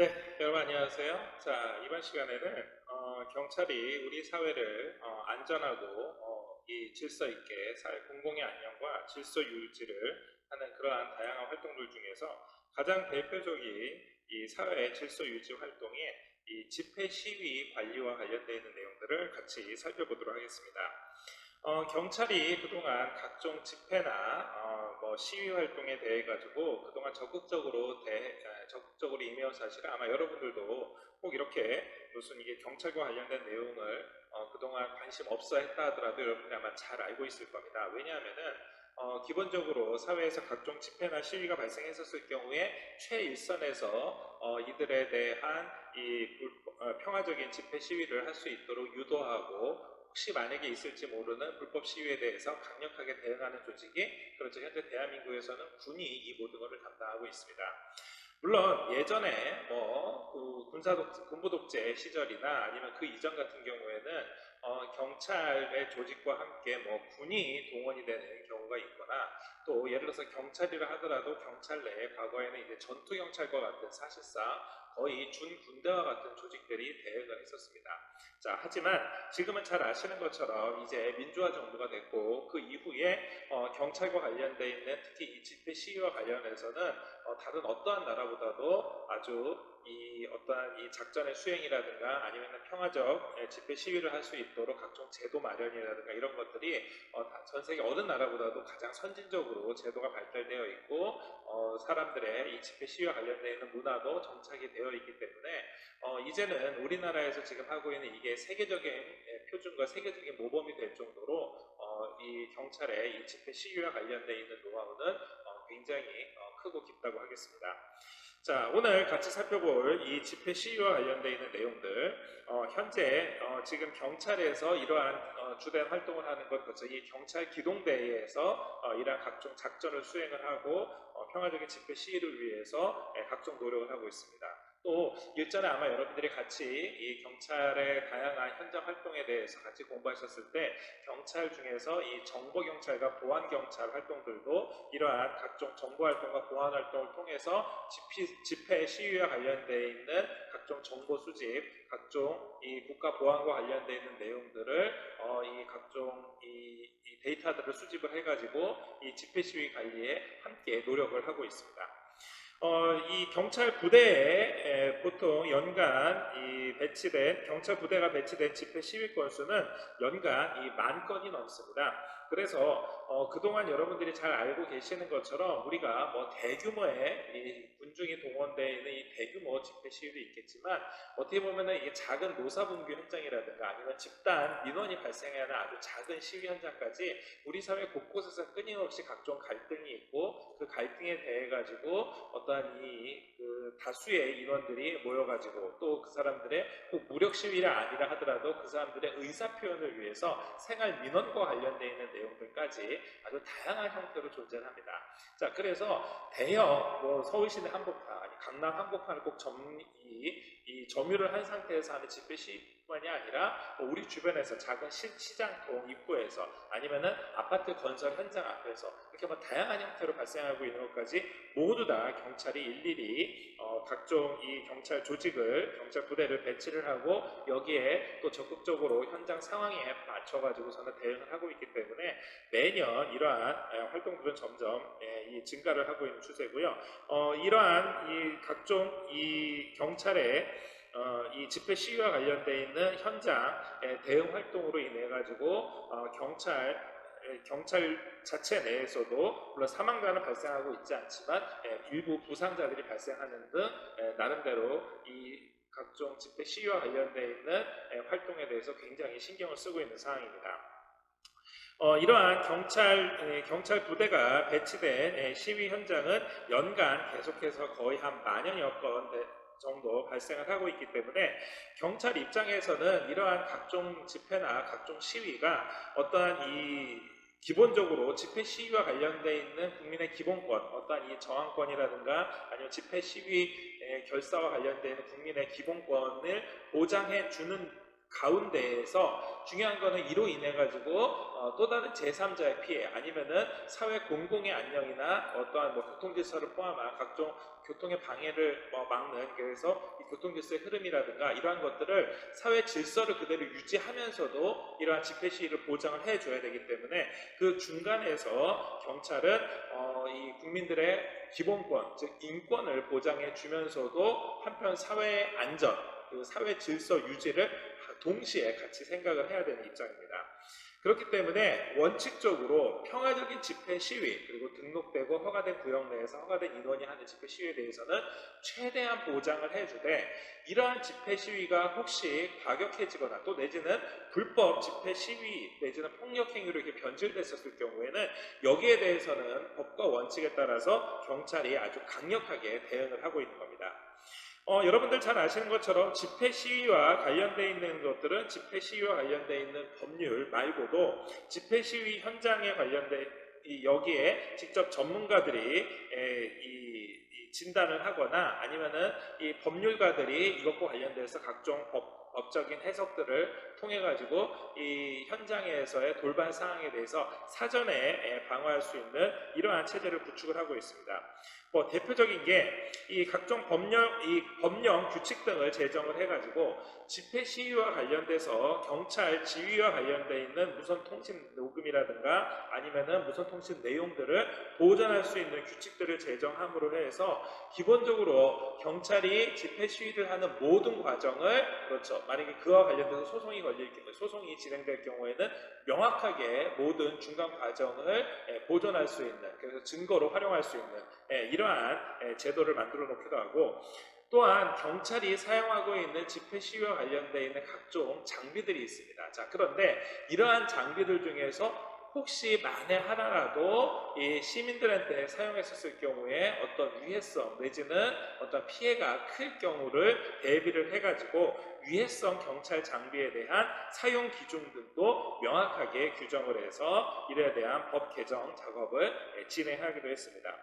네, 여러분 안녕하세요. 자, 이번 시간에는 경찰이 우리 사회를 안전하고 이 질서 있게 사회 공공의 안녕과 질서 유지를 하는 그러한 다양한 활동들 중에서 가장 대표적인 이 사회 질서 유지 활동에 이 집회 시위 관리와 관련되어 있는 내용들을 같이 살펴보도록 하겠습니다. 경찰이 그동안 각종 집회나 뭐 시위 활동에 대해 가지고 그동안 적극적으로 임해온 사실을 아마 여러분들도 꼭 이렇게 무슨 이게 경찰과 관련된 내용을 그동안 관심 없어 했다 하더라도 여러분들이 아마 잘 알고 있을 겁니다. 왜냐하면은 기본적으로 사회에서 각종 집회나 시위가 발생했었을 경우에 최일선에서 이들에 대한 평화적인 집회 시위를 할 수 있도록 유도하고 혹시 만약에 있을지 모르는 불법 시위에 대해서 강력하게 대응하는 조직이 그렇죠. 현재 대한민국에서는 군이 이 모든 것을 담당하고 있습니다. 물론 예전에 그 군부 독재 시절이나 아니면 그 이전 같은 경우에는 경찰의 조직과 함께 군이 동원이 되는 경우가 있거나 또 예를 들어서 경찰이라 하더라도 경찰 내에 과거에는 이제 전투 경찰과 같은 사실상 거의 준군대와 같은 조직들이 대응을 했었습니다. 자, 하지만 지금은 잘 아시는 것처럼 이제 민주화 정부가 됐고 그 이후에 경찰과 관련되어 있는 특히 이 집회 시위와 관련해서는 다른 어떠한 나라보다도 아주 이 어떠한 이 작전의 수행이라든가 아니면 평화적 집회 시위를 할 수 있도록 각종 제도 마련이라든가 이런 것들이 전 세계 어느 나라보다도 가장 선진적으로 제도가 발달되어 있고 사람들의 이 집회 시위와 관련되어 있는 문화도 정착이 되어 있기 때문에 이제는 우리나라에서 지금 하고 있는 이게 세계적인 표준과 세계적인 모범이 될 정도로 이 경찰의 이 집회 시위와 관련되어 있는 노하우는 굉장히 크고 깊다고 하겠습니다. 자, 오늘 같이 살펴볼 이 집회 시위와 관련되어 있는 내용들, 현재 지금 경찰에서 이러한 주된 활동을 하는 것, 그렇죠. 이 경찰 기동대에서 이러한 각종 작전을 수행을 하고 평화적인 집회 시위를 위해서 각종 노력을 하고 있습니다. 또 일전에 아마 여러분들이 같이 이 경찰의 다양한 현장 활동에 대해서 같이 공부하셨을 때 경찰 중에서 이 정보경찰과 보안경찰 활동들도 이러한 각종 정보활동과 보안활동을 통해서 집회 시위와 관련되어 있는 각종 정보 수집, 각종 이 국가 보안과 관련되어 있는 내용들을 이 각종 이 데이터들을 수집을 해가지고 이 집회 시위 관리에 함께 노력을 하고 있습니다. 이 경찰 부대에 보통 연간 경찰 부대가 배치된 집회 시위 건수는 연간 10,000건이 넘습니다. 그래서 그동안 여러분들이 잘 알고 계시는 것처럼 우리가 대규모의 이 군중이 동원되어 있는 이 대규모 집회 시위도 있겠지만 어떻게 보면은 이게 작은 노사분규 현장이라든가 아니면 집단 민원이 발생하는 아주 작은 시위 현장까지 우리 사회 곳곳에서 끊임없이 각종 갈등이 있고 그 갈등에 대해 가지고 어떠한 그 다수의 인원들이 모여가지고 또 그 사람들의 꼭 무력 시위가 아니라 하더라도 그 사람들의 의사 표현을 위해서 생활 민원과 관련되어 있는 내용들까지 아주 다양한 형태로 존재합니다. 자, 그래서 대형 서울시내 한복판, 아니 강남 한복판을 꼭 점유를 한 상태에서 하는 집회 시위만이 아니라 우리 주변에서 작은 시장통 입구에서 아니면은 아파트 건설 현장 앞에서 이렇게 다양한 형태로 발생하고 있는 것까지 모두 다 경찰이 일일이 각종 이 경찰 조직을 경찰 부대를 배치를 하고 여기에 또 적극적으로 현장 상황에 맞춰가지고서는 대응을 하고 있기 때문에 매년 이러한 활동들은 점점 이 증가를 하고 있는 추세고요. 이러한 이 각종 이 경찰의 이 집회 시위와 관련되어 있는 현장 대응 활동으로 인해 가지고 경찰 자체 내에서도 물론 사망자는 발생하고 있지 않지만 일부 부상자들이 발생하는 등 나름대로 이 각종 집회 시위와 관련되어 있는 활동에 대해서 굉장히 신경을 쓰고 있는 상황입니다. 이러한 경찰 부대가 배치된 시위 현장은 연간 계속해서 거의 한 10,000여 건 정도 발생을 하고 있기 때문에 경찰 입장에서는 이러한 각종 집회나 각종 시위가 어떠한 기본적으로 집회 시위와 관련되어 있는 국민의 기본권, 어떠한 이 저항권이라든가 아니면 집회 시위 결사와 관련되어 있는 국민의 기본권을 보장해 주는 가운데에서 중요한 거는 이로 인해 가지고 또 다른 제3자의 피해 아니면은 사회 공공의 안녕이나 어떠한 뭐 교통질서를 포함한 각종 교통의 방해를 막는, 그래서 이 교통질서의 흐름이라든가 이러한 것들을 사회 질서를 그대로 유지하면서도 이러한 집회 시위를 보장을 해줘야 되기 때문에 그 중간에서 경찰은 이 국민들의 기본권, 즉 인권을 보장해 주면서도 한편 사회의 안전, 그 사회 질서 유지를 동시에 같이 생각을 해야 되는 입장입니다. 그렇기 때문에 원칙적으로 평화적인 집회 시위, 그리고 등록되고 허가된 구역 내에서 허가된 인원이 하는 집회 시위에 대해서는 최대한 보장을 해주되, 이러한 집회 시위가 혹시 과격해지거나 또 내지는 불법 집회 시위 내지는 폭력 행위로 이렇게 변질됐었을 경우에는 여기에 대해서는 법과 원칙에 따라서 경찰이 아주 강력하게 대응을 하고 있는 겁니다. 여러분들 잘 아시는 것처럼 집회 시위와 관련되어 있는 것들은 집회 시위와 관련되어 있는 법률 말고도 집회 시위 현장에 관련된 여기에 직접 전문가들이 이 진단을 하거나 아니면은 이 법률가들이 이것과 관련돼서 각종 법적인 해석들을 통해 가지고 이 현장에서의 돌발 상황에 대해서 사전에 방어할 수 있는 이러한 체제를 구축을 하고 있습니다. 대표적인 게 이 각종 법령 규칙 등을 제정을 해가지고 집회 시위와 관련돼서 경찰 지휘와 관련돼 있는 무선 통신 녹음이라든가 아니면은 무선 통신 내용들을 보존할 수 있는 규칙들을 제정함으로 해서 기본적으로 경찰이 집회 시위를 하는 모든 과정을, 그렇죠, 만약에 그와 관련돼서 소송이 진행될 경우에는 명확하게 모든 중간 과정을 보존할 수 있는, 그래서 증거로 활용할 수 있는 이러한 제도를 만들어 놓기도 하고, 또한 경찰이 사용하고 있는 집회 시위와 관련되어 있는 각종 장비들이 있습니다. 자, 그런데 이러한 장비들 중에서 혹시 만에 하나라도 이 시민들한테 사용했었을 경우에 어떤 위해성 내지는 어떤 피해가 클 경우를 대비를 해가지고 위해성 경찰 장비에 대한 사용 기준 등도 명확하게 규정을 해서 이에 대한 법 개정 작업을 진행하기도 했습니다.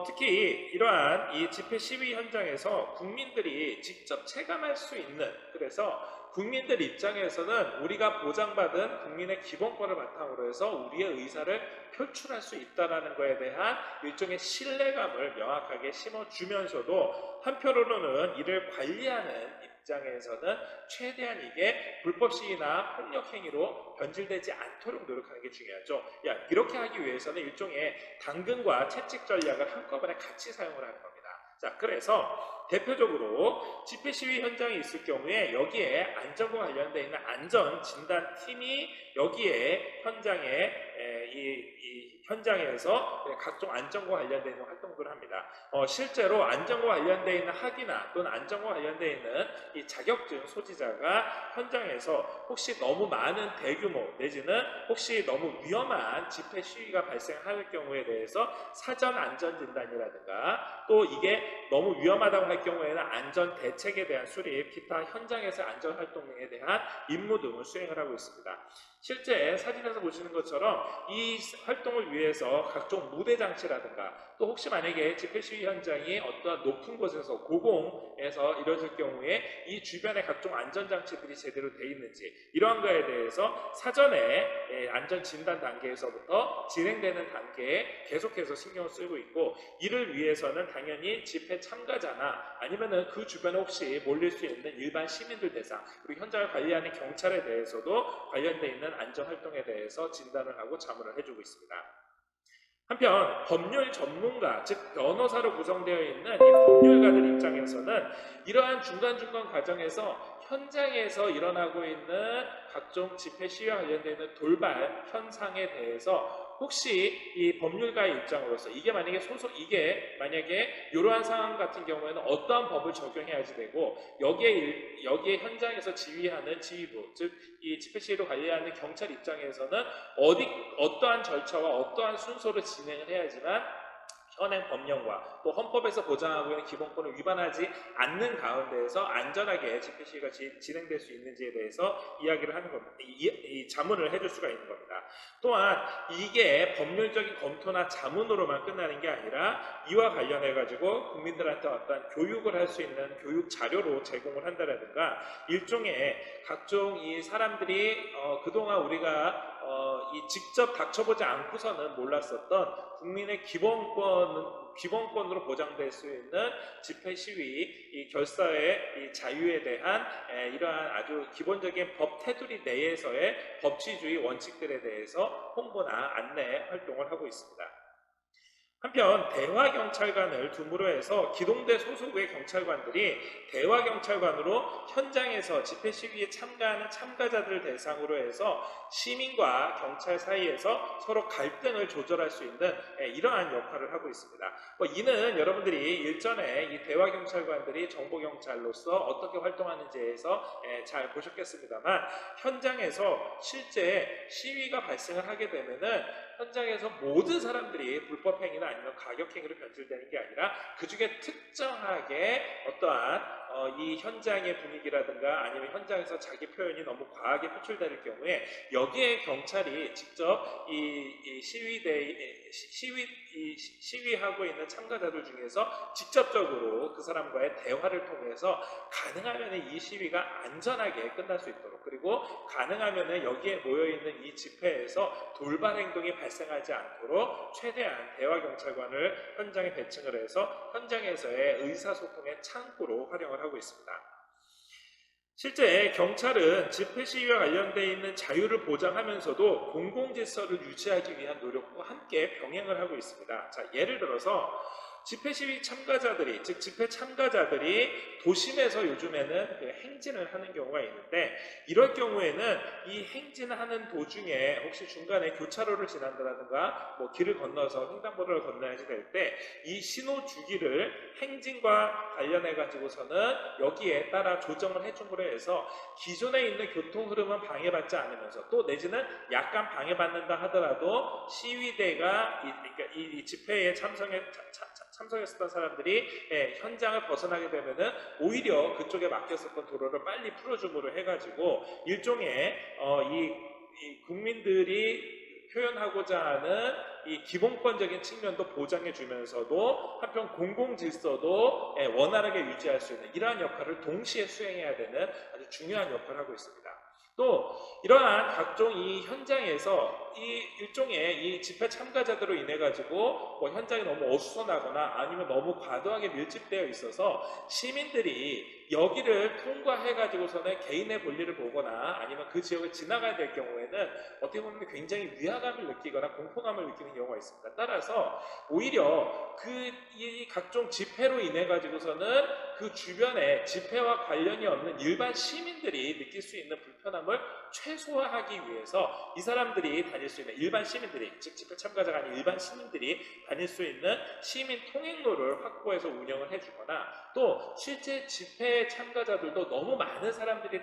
특히 이러한 이 집회 시위 현장에서 국민들이 직접 체감할 수 있는, 그래서 국민들 입장에서는 우리가 보장받은 국민의 기본권을 바탕으로 해서 우리의 의사를 표출할 수 있다는 것에 대한 일종의 신뢰감을 명확하게 심어주면서도 한편으로는 이를 관리하는 입장에서는 최대한 이게 불법 시위나 폭력 행위로 변질되지 않도록 노력하는 게 중요하죠. 이렇게 하기 위해서는 일종의 당근과 채찍 전략을 한꺼번에 같이 사용을 하는 겁니다. 자, 그래서 대표적으로 집회 시위 현장이 있을 경우에 여기에 안전과 관련되어 있는 안전진단팀이 여기에 현장에 이 현장에서 각종 안전과 관련되어 있는 활동들을 합니다. 실제로 안전과 관련되어 있는 학위나 또는 안전과 관련되어 있는 이 자격증 소지자가 현장에서 혹시 너무 많은 대규모 내지는 혹시 너무 위험한 집회 시위가 발생할 경우에 대해서 사전 안전진단이라든가 또 이게 너무 위험하다고 할 경우에는 안전 대책에 대한 수립, 기타 현장에서 안전 활동에 대한 임무 등을 수행을 하고 있습니다. 실제 사진에서 보시는 것처럼 이 활동을 위해서 각종 무대 장치라든가 또 혹시 만약에 집회 시위 현장이 어떠한 높은 곳에서 고공에서 이루어질 경우에 이 주변에 각종 안전장치들이 제대로 되어 있는지 이러한 거에 대해서 사전에 안전 진단 단계에서부터 진행되는 단계에 계속해서 신경을 쓰고 있고, 이를 위해서는 당연히 집회 참가자나 아니면은 그 주변에 혹시 몰릴 수 있는 일반 시민들 대상 그리고 현장을 관리하는 경찰에 대해서도 관련되어 있는 안전활동에 대해서 진단을 하고 자문을 해주고 있습니다. 한편 법률 전문가, 즉 변호사로 구성되어 있는 이 법률가들 입장에서는 이러한 중간중간 과정에서 현장에서 일어나고 있는 각종 집회 시위와 관련되는 돌발 현상에 대해서 혹시 이 법률가의 입장으로서 이게 만약에 이러한 상황 같은 경우에는 어떠한 법을 적용해야지 되고 여기에 현장에서 지휘하는 지휘부, 즉 이 집회 시위를 관리하는 경찰 입장에서는 어떠한 절차와 어떠한 순서로 진행을 해야지만 현행 법령과 또 헌법에서 보장하고 있는 기본권을 위반하지 않는 가운데에서 안전하게 집회 시위가 진행될 수 있는지에 대해서 이야기를 하는 겁니다. 이 자문을 해줄 수가 있는 겁니다. 또한 이게 법률적인 검토나 자문으로만 끝나는 게 아니라 이와 관련해 가지고 국민들한테 어떤 교육을 할 수 있는 교육 자료로 제공을 한다라든가 일종의 각종 이 사람들이 그동안 우리가 이 직접 닥쳐보지 않고서는 몰랐었던 국민의 기본권으로 보장될 수 있는 집회 시위, 이 결사의 이 자유에 대한 이러한 아주 기본적인 법 테두리 내에서의 법치주의 원칙들에 대해서 홍보나 안내 활동을 하고 있습니다. 한편 대화경찰관을 둠으로 해서 기동대 소속의 경찰관들이 대화경찰관으로 현장에서 집회 시위에 참가하는 참가자들 대상으로 해서 시민과 경찰 사이에서 서로 갈등을 조절할 수 있는 이러한 역할을 하고 있습니다. 이는 여러분들이 일전에 이 대화경찰관들이 정보경찰로서 어떻게 활동하는지에서 잘 보셨겠습니다만 현장에서 실제 시위가 발생을 하게 되면은 현장에서 모든 사람들이 불법행위나 아니면 가격행위로 변질되는 게 아니라 그 중에 특정하게 어떠한 이 현장의 분위기라든가 아니면 현장에서 자기 표현이 너무 과하게 표출될 경우에 여기에 경찰이 직접 이 시위하고 있는 참가자들 중에서 직접적으로 그 사람과의 대화를 통해서 가능하면 이 시위가 안전하게 끝날 수 있도록 그리고 가능하면 여기에 모여있는 이 집회에서 돌발 행동이 발생하지 않도록 최대한 대화경찰관을 현장에 배치를 해서 현장에서의 의사소통의 창구로 활용을 하고 있습니다. 실제 경찰은 집회 시위와 관련되어 있는 자유를 보장하면서도 공공질서를 유지하기 위한 노력과 함께 병행을 하고 있습니다. 자, 예를 들어서 집회 시위 참가자들이, 즉 집회 참가자들이 도심에서 요즘에는 행진을 하는 경우가 있는데 이럴 경우에는 이 행진하는 도중에 혹시 중간에 교차로를 지난다든가 뭐 길을 건너서 횡단보도를 건너야지 될 때 이 신호 주기를 행진과 관련해 가지고서는 여기에 따라 조정을 해줌으로 해서 기존에 있는 교통 흐름은 방해받지 않으면서 또 내지는 약간 방해받는다 하더라도 시위대가 이 집회에 참석했었던 사람들이 현장을 벗어나게 되면은 오히려 그쪽에 막혔었던 도로를 빨리 풀어줌으로 해가지고 일종의 이 국민들이 표현하고자 하는 이 기본권적인 측면도 보장해 주면서도 한편 공공질서도 원활하게 유지할 수 있는 이러한 역할을 동시에 수행해야 되는 아주 중요한 역할을 하고 있습니다. 또 이러한 각종 이 현장에서 이 일종의 이 집회 참가자들로 인해 가지고 뭐 현장이 너무 어수선하거나 아니면 너무 과도하게 밀집되어 있어서 시민들이 여기를 통과해 가지고서는 개인의 볼일을 보거나 아니면 그 지역을 지나가야 될 경우에는 어떻게 보면 굉장히 위화감을 느끼거나 공포감을 느끼는 경우가 있습니다. 따라서 오히려 이 각종 집회로 인해 가지고서는 그 주변에 집회와 관련이 없는 일반 시민들이 느낄 수 있는 불편함을 최소화하기 위해서 이 사람들이 다닐 수 있는 일반 시민들이 즉 집회 참가자가 아닌 일반 시민들이 다닐 수 있는 시민 통행로를 확보해서 운영을 해주거나 또 실제 집회 참가자들도 너무 많은 사람들이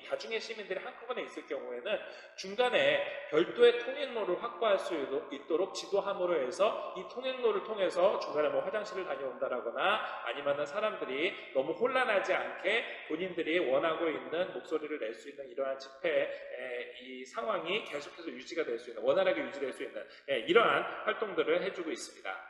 다중의 시민들이 한꺼번에 있을 경우에는 중간에 별도의 통행로를 확보할 수 있도록 지도함으로 해서 이 통행로를 통해서 중간에 뭐 화장실을 다녀온다라거나 아니면은 사람들이 너무 혼란하지 않게 본인들이 원하고 있는 목소리를 낼 수 있는 이러한 집회 이 상황이 계속해서 유지가 될 수 있는 원활하게 유지될 수 있는 이러한 활동들을 해주고 있습니다.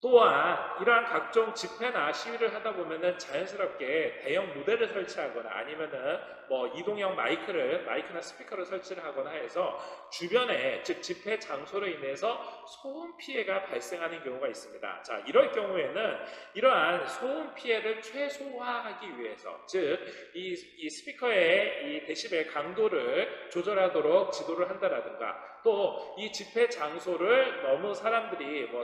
또한 이러한 각종 집회나 시위를 하다 보면은 자연스럽게 대형 무대를 설치하거나 아니면은 뭐 이동형 마이크나 스피커를 설치를 하거나 해서 주변에 즉 집회 장소로 인해서 소음 피해가 발생하는 경우가 있습니다. 자, 이럴 경우에는 이러한 소음 피해를 최소화하기 위해서 즉 이 스피커의 이 데시벨 강도를 조절하도록 지도를 한다라든가 또 이 집회 장소를 너무 사람들이 뭐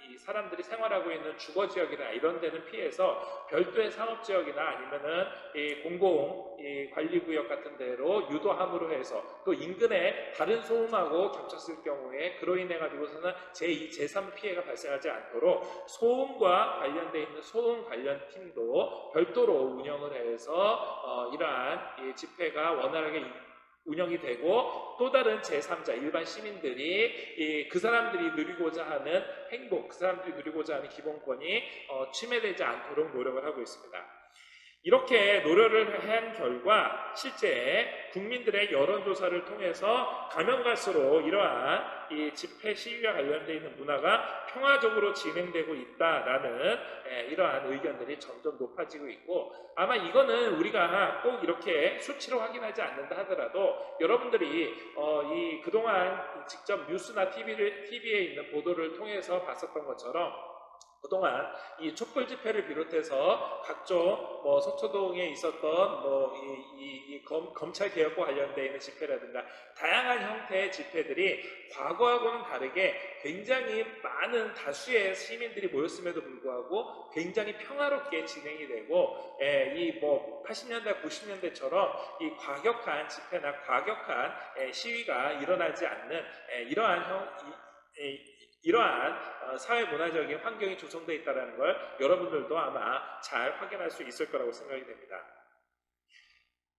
이 사람들이 생활하고 있는 주거 지역이나 이런 데는 피해서 별도의 상업 지역이나 아니면은 이 공공 관리 구역 같은 데로 유도함으로 해서 또 인근에 다른 소음하고 겹쳤을 경우에 그로 인해 가지고서는 제2, 제3 피해가 발생하지 않도록 소음과 관련되어 있는 소음 관련 팀도 별도로 운영을 해서 이러한 이 집회가 원활하게 운영이 되고 또 다른 제3자 일반 시민들이 그 사람들이 누리고자 하는 행복, 그 사람들이 누리고자 하는 기본권이 침해되지 않도록 노력을 하고 있습니다. 이렇게 노력을 한 결과 실제 국민들의 여론조사를 통해서 가면 갈수록 이러한 이 집회 시위와 관련되어 있는 문화가 평화적으로 진행되고 있다라는 이러한 의견들이 점점 높아지고 있고, 아마 이거는 우리가 꼭 이렇게 수치로 확인하지 않는다 하더라도 여러분들이 이 그동안 직접 뉴스나 TV에 있는 보도를 통해서 봤었던 것처럼 그동안 이 촛불 집회를 비롯해서 각종 서초동에 있었던 검찰 개혁과 관련되어 있는 집회라든가 다양한 형태의 집회들이 과거하고는 다르게 굉장히 많은 다수의 시민들이 모였음에도 불구하고 굉장히 평화롭게 진행이 되고, 이 80년대, 90년대처럼 이 과격한 집회나 과격한 시위가 일어나지 않는 이러한 사회 문화적인 환경이 조성되어 있다는 걸 여러분들도 아마 잘 확인할 수 있을 거라고 생각이 됩니다.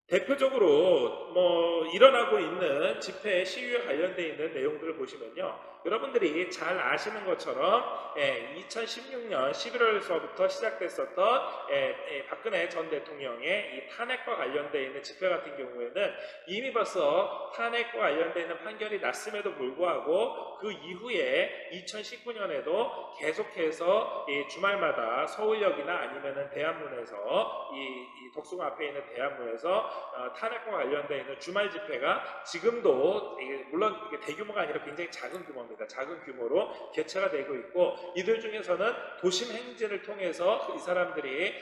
대표적으로 일어나고 있는 집회 시위와 관련되어 있는 내용들을 보시면요, 여러분들이 잘 아시는 것처럼 2016년 11월서부터 시작됐었던 박근혜 전 대통령의 이 탄핵과 관련되어 있는 집회 같은 경우에는 이미 벌써 탄핵과 관련되어 있는 판결이 났음에도 불구하고 그 이후에 2019년에도 계속해서 주말마다 서울역이나 아니면은 대한문에서 이 덕수궁 앞에 있는 대한문에서 탄핵과 관련되어 있는 주말 집회가 지금도 물론 이게 대규모가 아니라 굉장히 작은 규모입니다. 작은 규모로 개최가 되고 있고, 이들 중에서는 도심 행진을 통해서 이 사람들이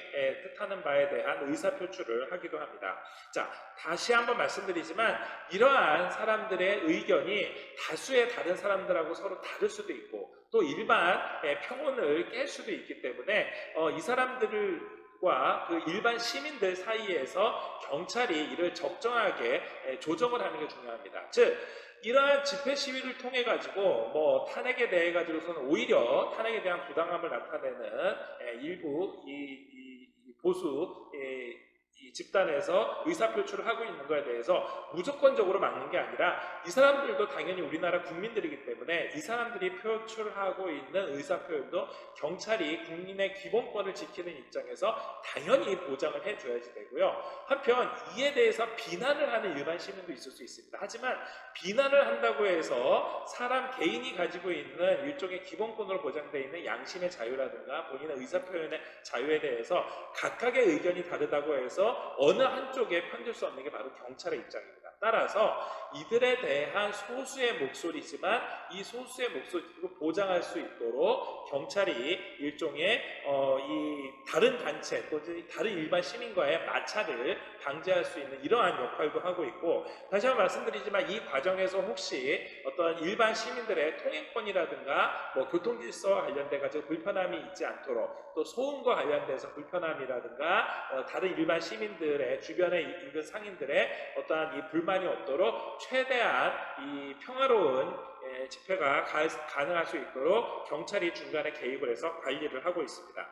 뜻하는 바에 대한 의사표출을 하기도 합니다. 자, 다시 한번 말씀드리지만 이러한 사람들의 의견이 다수의 다른 사람들하고 서로 다를 수도 있고 또 일반 평온을 깰 수도 있기 때문에 이 사람들과 그 일반 시민들 사이에서 경찰이 이를 적정하게 조정을 하는 게 중요합니다. 즉 이러한 집회 시위를 통해 가지고 탄핵에 대해 가지고서는 오히려 탄핵에 대한 부당함을 나타내는 일부 이 보수 이 집단에서 의사표출을 하고 있는 것에 대해서 무조건적으로 막는 게 아니라 이 사람들도 당연히 우리나라 국민들이기 때문에 이 사람들이 표출하고 있는 의사표현도 경찰이 국민의 기본권을 지키는 입장에서 당연히 보장을 해줘야지 되고요. 한편 이에 대해서 비난을 하는 일반 시민도 있을 수 있습니다. 하지만 비난을 한다고 해서 사람 개인이 가지고 있는 일종의 기본권으로 보장되어 있는 양심의 자유라든가 본인의 의사표현의 자유에 대해서 각각의 의견이 다르다고 해서 어느 한쪽에 편들 수 없는 게 바로 경찰의 입장입니다. 따라서 이들에 대한 소수의 목소리지만 이 소수의 목소리를 보장할 수 있도록 경찰이 일종의 이 다른 단체 또는 다른 일반 시민과의 마찰을 방지할 수 있는 이러한 역할도 하고 있고, 다시 한번 말씀드리지만 이 과정에서 혹시 어떤 일반 시민들의 통행권이라든가 교통질서와 관련돼 가지고 불편함이 있지 않도록, 또 소음과 관련돼서 불편함이라든가 다른 일반 시민들의 주변에 있는 상인들의 어떠한 이 불만이 없도록 최대한 이 평화로운 집회가 가능할 수 있도록 경찰이 중간에 개입을 해서 관리를 하고 있습니다.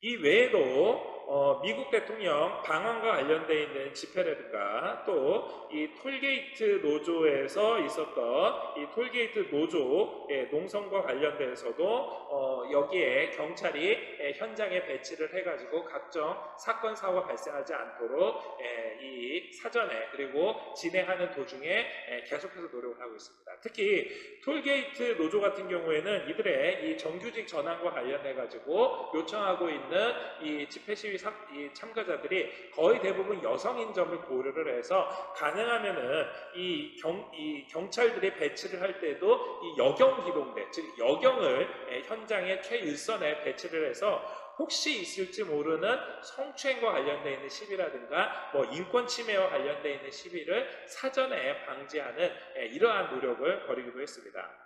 이 외에도 미국 대통령 방한과 관련되어 있는 집회라든가 또 이 톨게이트 노조에서 있었던 이 톨게이트 노조의 농성과 관련돼서도 여기에 경찰이 현장에 배치를 해가지고 각종 사건 사고가 발생하지 않도록 이 사전에 그리고 진행하는 도중에 계속해서 노력을 하고 있습니다. 특히 톨게이트 노조 같은 경우에는 이들의 이 정규직 전환과 관련해 가지고 요청하고 있는 이 집회 시위 이 참가자들이 거의 대부분 여성인 점을 고려를 해서 가능하면은 이 경찰들이 배치를 할 때도 이 여경 기동대, 즉 여경을 현장의 최일선에 배치를 해서 혹시 있을지 모르는 성추행과 관련되어 있는 시비라든가 인권 침해와 관련되어 있는 시비를 사전에 방지하는 이러한 노력을 벌이기도 했습니다.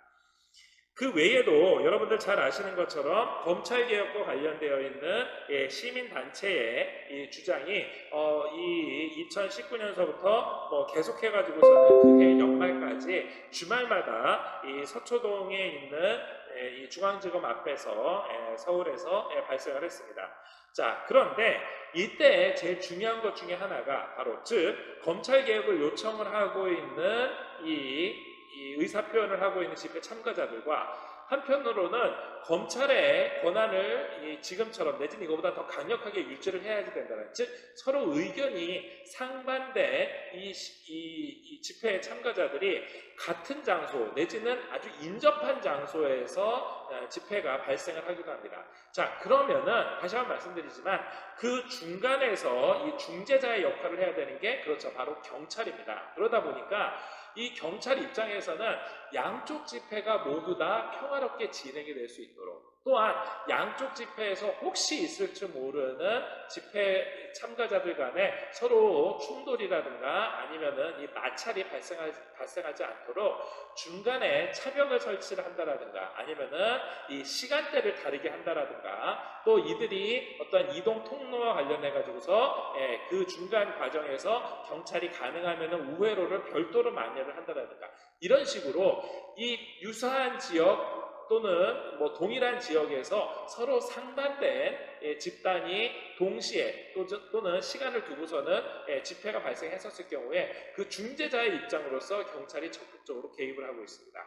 그 외에도 여러분들 잘 아시는 것처럼 검찰개혁과 관련되어 있는 시민단체의 주장이 이 2019년서부터 계속해가지고서는 그해 연말까지 주말마다 이 서초동에 있는 이 중앙지검 앞에서 서울에서 발생을 했습니다. 자, 그런데 이때 제일 중요한 것 중에 하나가 바로 즉 검찰 개혁을 요청을 하고 있는 이 의사 표현을 하고 있는 집회 참가자들과 한편으로는 검찰의 권한을 지금처럼 내지는 이거보다 더 강력하게 유지를 해야지 된다는, 즉 서로 의견이 상반된 이 집회 참가자들이 같은 장소 내지는 아주 인접한 장소에서 집회가 발생을 하기도 합니다. 자, 그러면은 다시 한번 말씀드리지만 그 중간에서 이 중재자의 역할을 해야 되는 게 그렇죠, 바로 경찰입니다. 그러다 보니까 이 경찰 입장에서는 양쪽 집회가 모두 다 평화롭게 진행이 될 수 있도록, 또한 양쪽 집회에서 혹시 있을지 모르는 집회 참가자들 간에 서로 충돌이라든가 아니면은 이 마찰이 발생하지 않도록 중간에 차벽을 설치를 한다라든가 아니면은 이 시간대를 다르게 한다라든가 또 이들이 어떤 이동 통로와 관련해 가지고서 그 중간 과정에서 경찰이 가능하면은 우회로를 별도로 마련을 한다라든가 이런 식으로 이 유사한 지역 또는 뭐 동일한 지역에서 서로 상반된 집단이 동시에 또는 시간을 두고서는 집회가 발생했었을 경우에 그 중재자의 입장으로서 경찰이 적극적으로 개입을 하고 있습니다.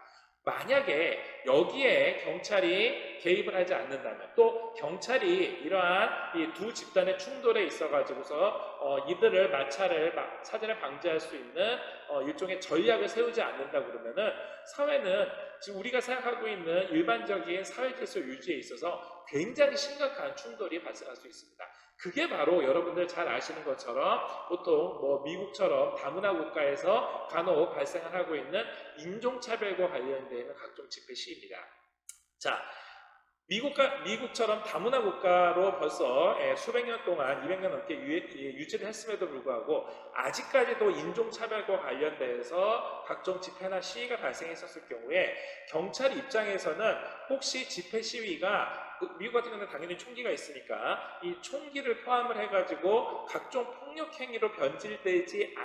만약에 여기에 경찰이 개입을 하지 않는다면, 또 경찰이 이러한 이 두 집단의 충돌에 있어 가지고서 이들을 사전에 방지할 수 있는 일종의 전략을 세우지 않는다 그러면은 사회는 지금 우리가 생각하고 있는 일반적인 사회 질서 유지에 있어서 굉장히 심각한 충돌이 발생할 수 있습니다. 그게 바로 여러분들 잘 아시는 것처럼 보통 뭐 미국처럼 다문화 국가에서 간혹 발생을 하고 있는 인종차별과 관련되어 있는 각종 집회 시위입니다. 자, 미국처럼 다문화 국가로 벌써 수백 년 동안 200년 넘게 유지를 했음에도 불구하고 아직까지도 인종차별과 관련돼서 각종 집회나 시위가 발생했었을 경우에 경찰 입장에서는 혹시 집회 시위가 미국 같은 경우는 당연히 총기가 있으니까 이 총기를 포함을 해가지고 각종 폭력 행위로 변질되지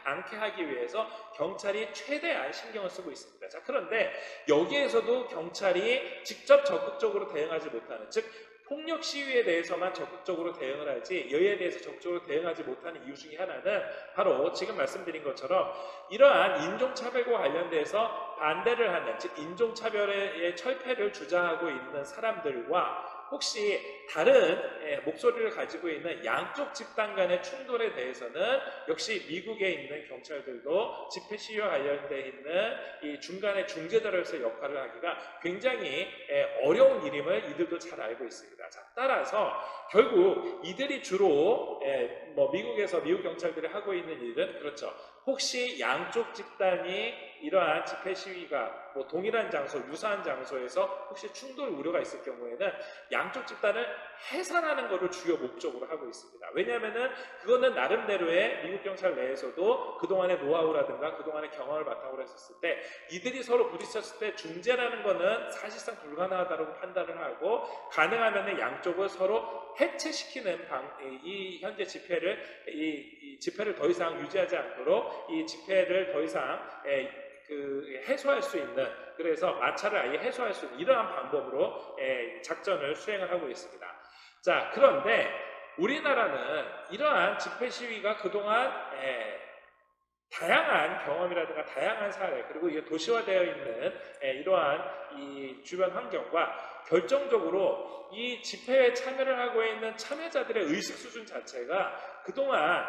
않게 하기 위해서 경찰이 최대한 신경을 쓰고 있습니다. 자, 그런데 여기에서도 경찰이 직접 적극적으로 대응하지 못하는, 즉 폭력 시위에 대해서만 적극적으로 대응을 하지 여기에 대해서 적극적으로 대응하지 못하는 이유 중에 하나는 바로 지금 말씀드린 것처럼 이러한 인종차별과 관련돼서 반대를 하는, 즉 인종차별의 철폐를 주장하고 있는 사람들과 혹시 다른 목소리를 가지고 있는 양쪽 집단 간의 충돌에 대해서는 역시 미국에 있는 경찰들도 집회 시위와 관련되어 있는 이 중간에 중재자로서 역할을 하기가 굉장히 어려운 일임을 이들도 잘 알고 있습니다. 자, 따라서 결국 이들이 주로 미국에서 미국 경찰들이 하고 있는 일은 그렇죠. 혹시 양쪽 집단이 이러한 집회 시위가 뭐 동일한 장소, 유사한 장소에서 혹시 충돌 우려가 있을 경우에는 양쪽 집단을 해산하는 것을 주요 목적으로 하고 있습니다. 왜냐하면은 그거는 나름대로의 미국 경찰 내에서도 그동안의 노하우라든가 그동안의 경험을 바탕으로 했었을 때 이들이 서로 부딪혔을 때 중재라는 거는 사실상 불가능하다고 판단을 하고 가능하면은 양쪽을 서로 해체시키는 이 현재 집회를 이 집회를 더 이상 유지하지 않도록 이 집회를 더 이상 해소할 수 있는, 그래서 마찰을 아예 해소할 수 있는 이러한 방법으로 작전을 수행을 하고 있습니다. 자, 그런데 우리나라는 이러한 집회 시위가 그동안 다양한 경험이라든가 다양한 사례 그리고 이게 도시화되어 있는 이러한 이 주변 환경과 결정적으로 이 집회에 참여를 하고 있는 참여자들의 의식 수준 자체가 그동안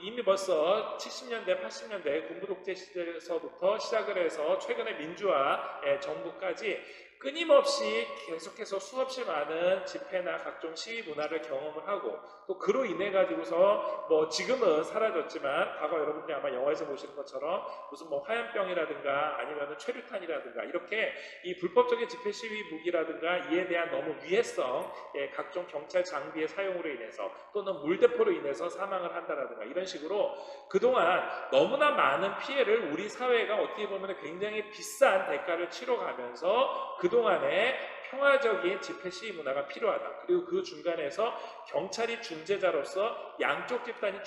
이미 벌써 70년대, 80년대 군부독재 시대에서부터 시작을 해서 최근의 민주화 정부까지 끊임없이 계속해서 수없이 많은 집회나 각종 시위 문화를 경험을 하고 또 그로 인해 가지고서 뭐 지금은 사라졌지만 과거 여러분들이 아마 영화에서 보시는 것처럼 무슨 뭐 화염병이라든가 아니면 최루탄이라든가 이렇게 이 불법적인 집회 시위 무기라든가 이에 대한 너무 위해성 각종 경찰 장비의 사용으로 인해서 또는 물대포로 인해서 사망을 한다라든가 이런 식으로 그동안 너무나 많은 피해를 우리 사회가 어떻게 보면 굉장히 비싼 대가를 치러가면서 그동안의 평화적인 집회 시위 문화가 필요하다. 그리고 그 중간에서 경찰이 중재자로서 양쪽 집단이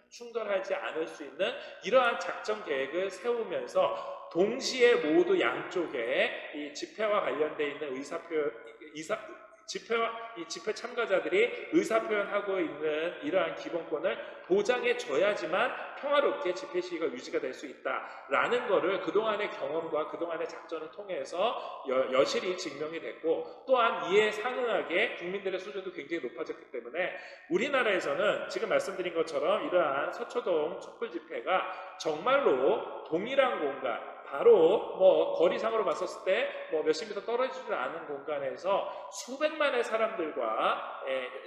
충돌하지 않을 수 있는 이러한 작전 계획을 세우면서 동시에 모두 양쪽에 이 집회와 관련돼 있는 집회 참가자들이 의사표현하고 있는 이러한 기본권을 보장해 줘야지만 평화롭게 집회 시위가 유지가 될 수 있다라는 거를 그동안의 경험과 그동안의 작전을 통해서 여실히 증명이 됐고, 또한 이에 상응하게 국민들의 수준도 굉장히 높아졌기 때문에 우리나라에서는 지금 말씀드린 것처럼 이러한 서초동 촛불 집회가 정말로 동일한 공간, 바로 뭐 거리상으로 봤었을 때 뭐 몇십 미터 떨어지지 않은 공간에서 수백만의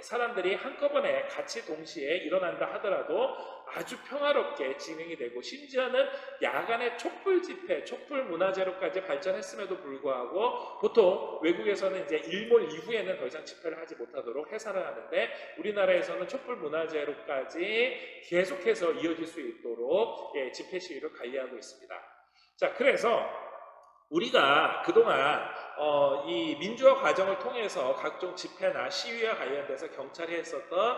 사람들이 한꺼번에 같이 동시에 일어난다 하더라도 아주 평화롭게 진행이 되고, 심지어는 야간에 촛불 집회, 촛불 문화제로까지 발전했음에도 불구하고 보통 외국에서는 이제 일몰 이후에는 더 이상 집회를 하지 못하도록 해산을 하는데, 우리나라에서는 촛불 문화제로까지 계속해서 이어질 수 있도록 집회 시위를 관리하고 있습니다. 자, 그래서 우리가 그동안 이 민주화 과정을 통해서 각종 집회나 시위와 관련돼서 경찰이 했었던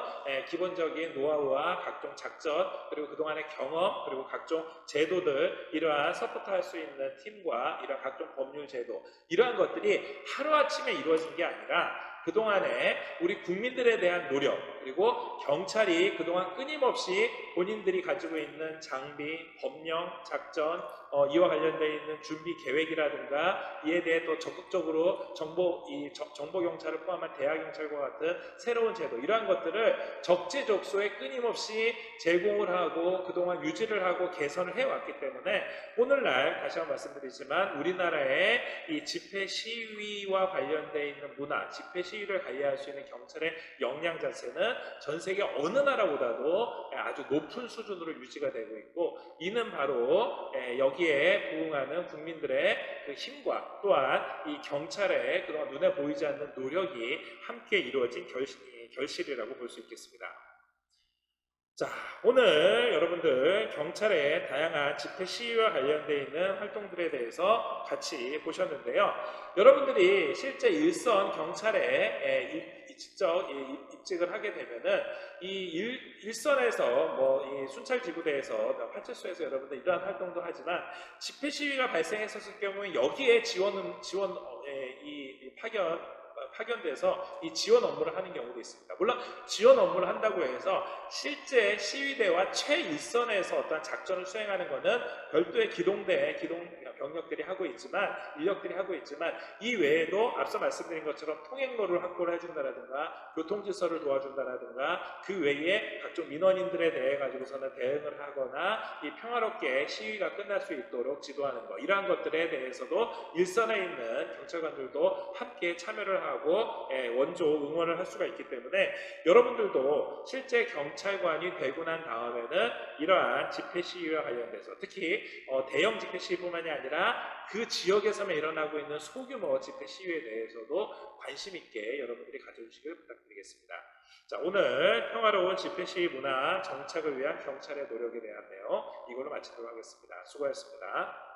기본적인 노하우와 각종 작전, 그리고 그동안의 경험, 그리고 각종 제도들, 이러한 서포트할 수 있는 팀과 이러한 각종 법률 제도, 이러한 것들이 하루아침에 이루어진 게 아니라 그동안에 우리 국민들에 대한 노력, 그리고 경찰이 그동안 끊임없이 본인들이 가지고 있는 장비, 법령, 작전, 이와 관련되어 있는 준비 계획이라든가, 이에 대해 또 적극적으로 정보경찰을 포함한 대하경찰과 같은 새로운 제도, 이러한 것들을 적재적소에 끊임없이 제공을 하고 그동안 유지를 하고 개선을 해왔기 때문에 오늘날 다시 한번 말씀드리지만 우리나라의 이 집회 시위와 관련되어 있는 문화, 집회 시위를 관리할 수 있는 경찰의 역량 자체는 전 세계 어느 나라보다도 아주 높은 수준으로 유지가 되고 있고, 이는 바로 여기에 부응하는 국민들의 그 힘과 또한 이 경찰의 그동안 눈에 보이지 않는 노력이 함께 이루어진 결실이라고 볼 수 있겠습니다. 자, 오늘 여러분들 경찰의 다양한 집회 시위와 관련되어 있는 활동들에 대해서 같이 보셨는데요. 여러분들이 실제 일선 경찰에 직접 입직을 하게 되면은 이 일선에서 뭐 이 순찰지구대에서 파출소에서 여러분들 이러한 활동도 하지만, 집회 시위가 발생했었을 경우에 여기에 파견돼서 이 지원 업무를 하는 경우도 있습니다. 물론 지원 업무를 한다고 해서 실제 시위대와 최일선에서 어떤 작전을 수행하는 것은 별도의 기동 병력들이 하고 있지만, 인력들이 하고 있지만, 이 외에도 앞서 말씀드린 것처럼 통행로를 확보를 해준다라든가 교통질서를 도와준다라든가, 그 외에 각종 민원인들에 대해 가지고서는 대응을 하거나 이 평화롭게 시위가 끝날 수 있도록 지도하는 것, 이러한 것들에 대해서도 일선에 있는 경찰관들도 함께 참여를 하고 원조 응원을 할 수가 있기 때문에, 여러분들도 실제 경찰관이 되고 난 다음에는 이러한 집회 시위와 관련돼서 특히 대형 집회 시위뿐만이 아니라 그 지역에서만 일어나고 있는 소규모 집회 시위에 대해서도 관심 있게 여러분들이 가져주시길 부탁드리겠습니다. 자, 오늘 평화로운 집회 시위 문화 정착을 위한 경찰의 노력에 대한 내용 이걸로 마치도록 하겠습니다. 수고하셨습니다.